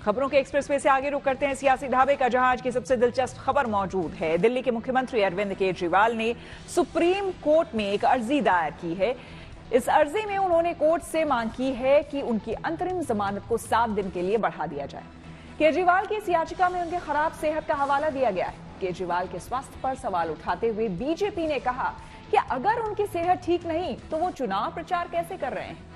खबरों के एक्सप्रेसवे से आगे रुक करते हैं सियासी ढाबे का, जहां आज की सबसे दिलचस्प खबर मौजूद है। दिल्ली के मुख्यमंत्री अरविंद केजरीवाल ने सुप्रीम कोर्ट में एक अर्जी दायर की है। इस अर्जी में उन्होंने कोर्ट से मांग की है कि उनकी अंतरिम जमानत को 7 दिन के लिए बढ़ा दिया जाए। केजरीवाल की इस याचिका में उनके खराब सेहत का हवाला दिया गया है। केजरीवाल के स्वास्थ्य पर सवाल उठाते हुए बीजेपी ने कहा कि अगर उनकी सेहत ठीक नहीं तो वो चुनाव प्रचार कैसे कर रहे हैं।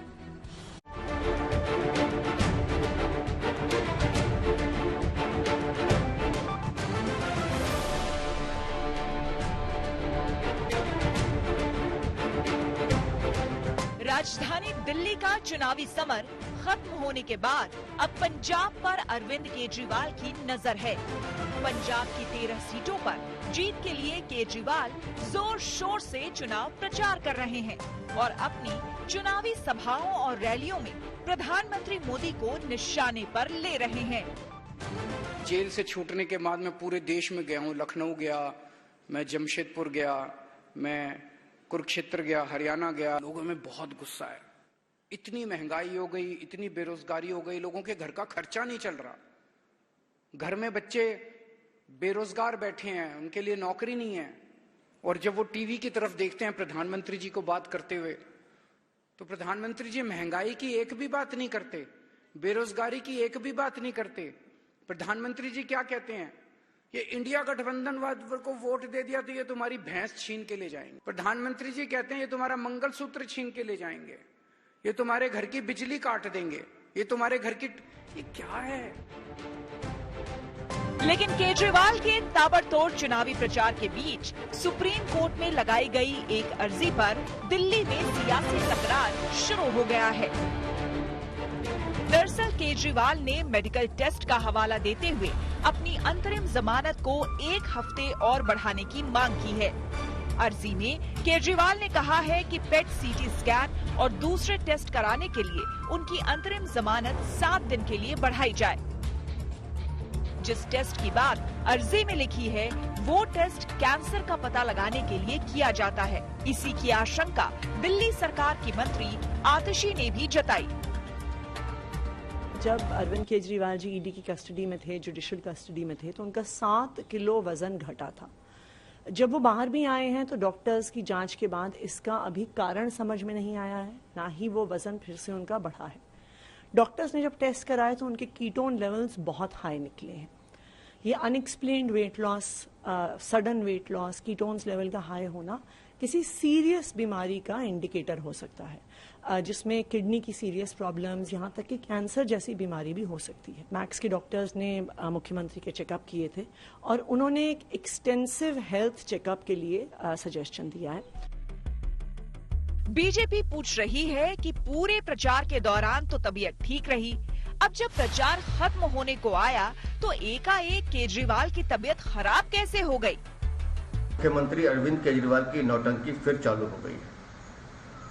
राजधानी दिल्ली का चुनावी समर खत्म होने के बाद अब पंजाब पर अरविंद केजरीवाल की नजर है। पंजाब की 13 सीटों पर जीत के लिए केजरीवाल जोर शोर से चुनाव प्रचार कर रहे हैं और अपनी चुनावी सभाओं और रैलियों में प्रधानमंत्री मोदी को निशाने पर ले रहे हैं। जेल से छूटने के बाद मैं पूरे देश में गया हूँ। लखनऊ गया, मैं जमशेदपुर गया, मैं कुरुक्षेत्र गया, हरियाणा गया। लोगों में बहुत गुस्सा है। इतनी महंगाई हो गई, इतनी बेरोजगारी हो गई, लोगों के घर का खर्चा नहीं चल रहा। घर में बच्चे बेरोजगार बैठे हैं, उनके लिए नौकरी नहीं है। और जब वो टीवी की तरफ देखते हैं प्रधानमंत्री जी को बात करते हुए, तो प्रधानमंत्री जी महंगाई की एक भी बात नहीं करते, बेरोजगारी की एक भी बात नहीं करते। प्रधानमंत्री जी क्या कहते हैं? ये इंडिया गठबंधन को वोट दे दिया तो ये तुम्हारी भैंस छीन के ले जाएंगे। प्रधानमंत्री जी कहते हैं ये तुम्हारा मंगलसूत्र छीन के ले जाएंगे, ये तुम्हारे घर की बिजली काट देंगे, ये तुम्हारे घर की, ये क्या है? लेकिन केजरीवाल के ताबड़तोड़ चुनावी प्रचार के बीच सुप्रीम कोर्ट में लगाई गई एक अर्जी पर दिल्ली में सियासी तकरार शुरू हो गया है। दरअसल केजरीवाल ने मेडिकल टेस्ट का हवाला देते हुए अपनी अंतरिम जमानत को 1 हफ्ते और बढ़ाने की मांग की है। अर्जी में केजरीवाल ने कहा है कि पेट सीटी स्कैन और दूसरे टेस्ट कराने के लिए उनकी अंतरिम जमानत 7 दिन के लिए बढ़ाई जाए। जिस टेस्ट की बात अर्जी में लिखी है वो टेस्ट कैंसर का पता लगाने के लिए किया जाता है। इसी की आशंका दिल्ली सरकार की मंत्री आतिशी ने भी जताई। जब अरविंद केजरीवाल जी ईडी की कस्टडी में थे, जुडिशियल कस्टडी में थे, तो उनका 7 किलो वजन घटा था। जब वो बाहर भी आए हैं तो डॉक्टर्स की जांच के बाद इसका अभी कारण समझ में नहीं आया है, ना ही वो वजन फिर से उनका बढ़ा है। डॉक्टर्स ने जब टेस्ट कराए तो उनके कीटोन लेवल्स बहुत हाई निकले हैं। ये unexplained weight loss, sudden weight loss, ketones level का हाई होना किसी सीरियस बीमारी का इंडिकेटर हो सकता है, जिसमें किडनी की सीरियस प्रॉब्लम्स, यहाँ तक कि कैंसर जैसी बीमारी भी हो सकती है। मैक्स के डॉक्टर्स ने मुख्यमंत्री के चेकअप किए थे और उन्होंने एक एक्सटेंसिव हेल्थ चेकअप के लिए सजेशन दिया है। बीजेपी पूछ रही है कि पूरे प्रचार के दौरान तो तबीयत ठीक रही, अब जब प्रचार खत्म होने को आया तो एकाएक केजरीवाल की तबीयत खराब कैसे हो गई? मुख्यमंत्री अरविंद केजरीवाल की नौटंकी फिर चालू हो गई है।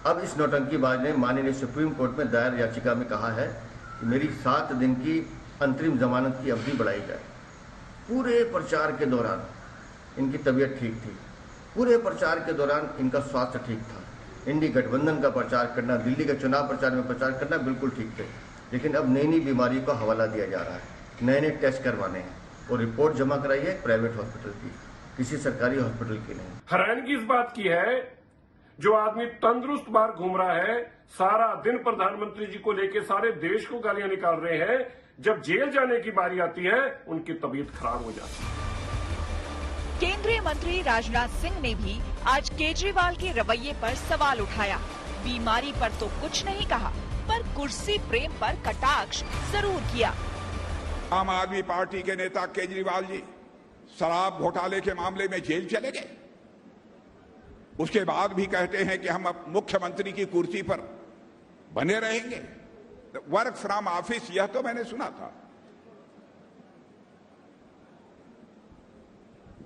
अब इस नौटंकीबाज ने माननीय सुप्रीम कोर्ट में दायर याचिका में कहा है कि मेरी 7 दिन की अंतरिम जमानत की अवधि बढ़ाई जाए। पूरे प्रचार के दौरान इनकी तबीयत ठीक थी, पूरे प्रचार के दौरान इनका स्वास्थ्य ठीक था। इंडी गठबंधन का प्रचार करना, दिल्ली के चुनाव प्रचार में प्रचार करना बिल्कुल ठीक थे। लेकिन अब नई नई बीमारियों का हवाला दिया जा रहा है, नए नए टेस्ट करवाने हैं और रिपोर्ट जमा कराई है प्राइवेट हॉस्पिटल की, किसी सरकारी हॉस्पिटल की नहीं। हैरानगी इस बात की है जो आदमी तंदुरुस्त बाहर घूम रहा है, सारा दिन प्रधानमंत्री जी को लेकर सारे देश को गालियां निकाल रहे हैं, जब जेल जाने की बारी आती है उनकी तबीयत खराब हो जाती है। केंद्रीय मंत्री राजनाथ सिंह ने भी आज केजरीवाल के रवैये पर सवाल उठाया। बीमारी पर तो कुछ नहीं कहा, पर कुर्सी प्रेम पर कटाक्ष जरूर किया। आम आदमी पार्टी के नेता केजरीवाल जी शराब घोटाले के मामले में जेल चले गए, उसके बाद भी कहते हैं कि हम अब मुख्यमंत्री की कुर्सी पर बने रहेंगे। वर्क फ्रॉम ऑफिस, यह तो मैंने सुना था।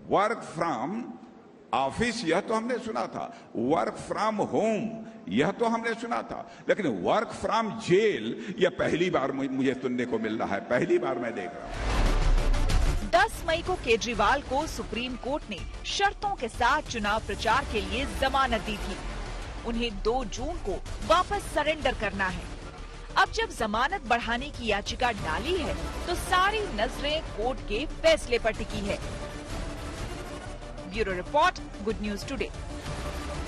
वर्क फ्रॉम ऑफिस, यह तो हमने सुना था। वर्क फ्रॉम होम, यह तो हमने सुना था। लेकिन वर्क फ्रॉम जेल, यह पहली बार मुझे सुनने को मिल रहा है, पहली बार मैं देख रहा हूं। 10 मई को केजरीवाल को सुप्रीम कोर्ट ने शर्तों के साथ चुनाव प्रचार के लिए जमानत दी थी। उन्हें 2 जून को वापस सरेंडर करना है। अब जब जमानत बढ़ाने की याचिका डाली है तो सारी नजरें कोर्ट के फैसले पर टिकी है। Bureau report, good news today.